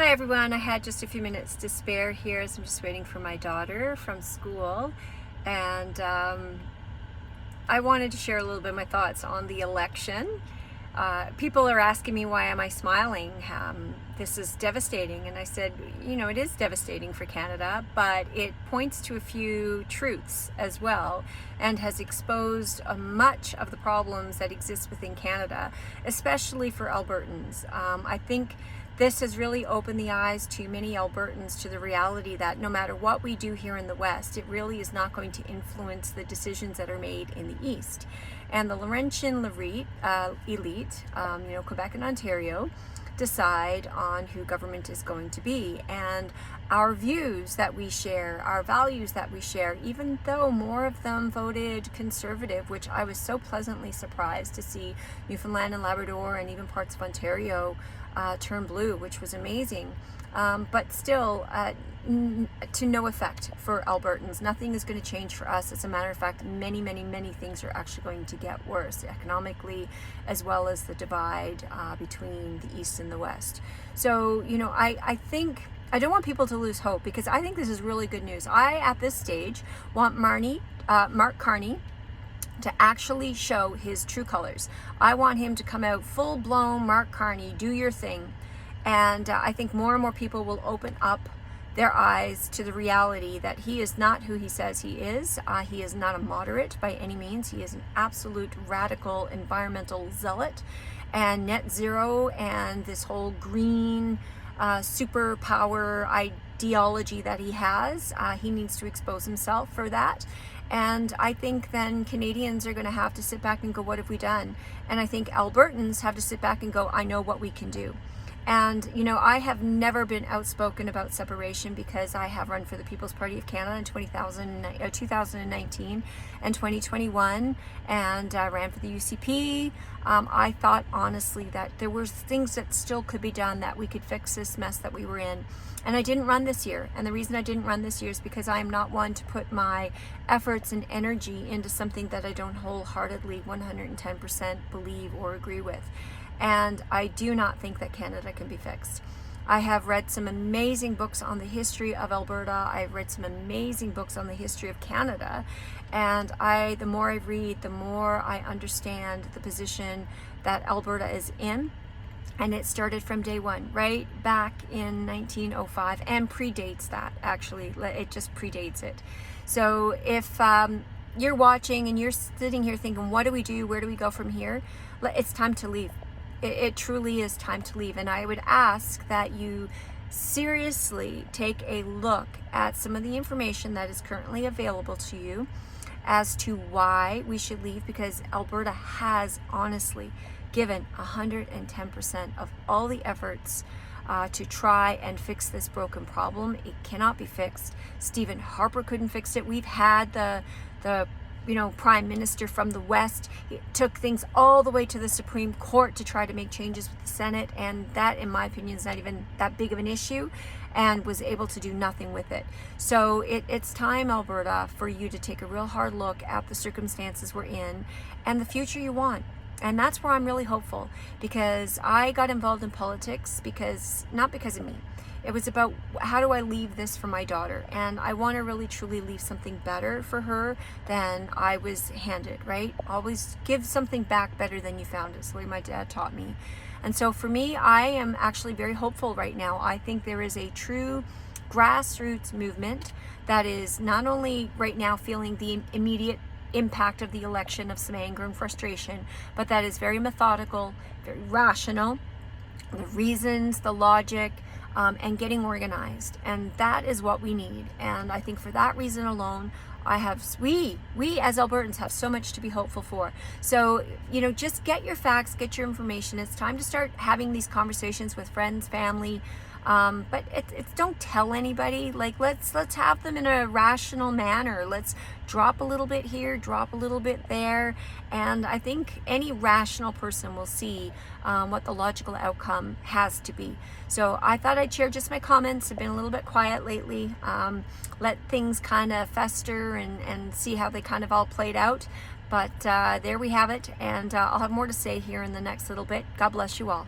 Hi everyone, I had just a few minutes to spare here as I'm just waiting for my daughter from school, and I wanted to share a little bit of my thoughts on the election. People are asking me, why am I smiling? This is devastating, and I said, you know, it is devastating for Canada, but it points to a few truths as well and has exposed much of the problems that exist within Canada, especially for Albertans. I think this has really opened the eyes to many Albertans to the reality that no matter what we do here in the West, it really is not going to influence the decisions that are made in the East. And the Laurentian elite, Quebec and Ontario, decide on who government is going to be. And our views that we share, our values that we share, even though more of them voted Conservative, which I was so pleasantly surprised to see Newfoundland and Labrador and even parts of Ontario turn blue, which was amazing. But still, to no effect for Albertans. Nothing is going to change for us. As a matter of fact, many things are actually going to get worse economically, as well as the divide between the East and the West. So, you know, I think I don't want people to lose hope, because I think this is really good news. I, at this stage, want Mark Carney to actually show his true colors. I want him to come out full-blown Mark Carney, do your thing. And I think more and more people will open up their eyes to the reality that he is not who he says he is. He is not a moderate by any means. He is an absolute radical environmental zealot, and net zero and this whole green superpower ideology that he has, he needs to expose himself for that. And I think then Canadians are going to have to sit back and go, what have we done? And I think Albertans have to sit back and go, I know what we can do. And, you know, I have never been outspoken about separation, because I have run for the People's Party of Canada in 2019 and 2021, and I ran for the UCP. I thought honestly that there were things that still could be done, that we could fix this mess that we were in. And I didn't run this year. And the reason I didn't run this year is because I am not one to put my efforts and energy into something that I don't wholeheartedly 110% believe or agree with. And I do not think that Canada can be fixed. I have read some amazing books on the history of Alberta. I've read some amazing books on the history of Canada. And the more I read, the more I understand the position that Alberta is in. And it started from day one, right back in 1905, and predates that, actually. It just predates it. So if you're watching and you're sitting here thinking, what do we do? Where do we go from here? It's time to leave. It truly is time to leave. And I would ask that you seriously take a look at some of the information that is currently available to you as to why we should leave, because Alberta has honestly given 110% of all the efforts to try and fix this broken problem. It cannot be fixed. Stephen Harper couldn't fix it. We've had the Prime Minister from the West. He took things all the way to the Supreme Court to try to make changes with the Senate, and that, in my opinion, is not even that big of an issue, and was able to do nothing with it. So it's time, Alberta, for you to take a real hard look at the circumstances we're in and the future you want. And that's where I'm really hopeful, because I got involved in politics not because of me. It was about, how do I leave this for my daughter? And I want to really truly leave something better for her than I was handed, right? Always give something back better than you found it. It's the way my dad taught me. And so for me, I am actually very hopeful right now. I think there is a true grassroots movement that is not only right now feeling the immediate impact of the election, of some anger and frustration, but that is very methodical, very rational, the reasons, the logic, and getting organized. And that is what we need. And I think for that reason alone, we as Albertans have so much to be hopeful for. So, you know, just get your facts, get your information. It's time to start having these conversations with friends, family, but it's don't tell anybody. Like, let's have them in a rational manner. Let's drop a little bit here, drop a little bit there, and I think any rational person will see what the logical outcome has to be. So I thought I'd share just my comments. I've been a little bit quiet lately. Let things kind of fester and see how they kind of all played out. But there we have it, and I'll have more to say here in the next little bit. God bless you all.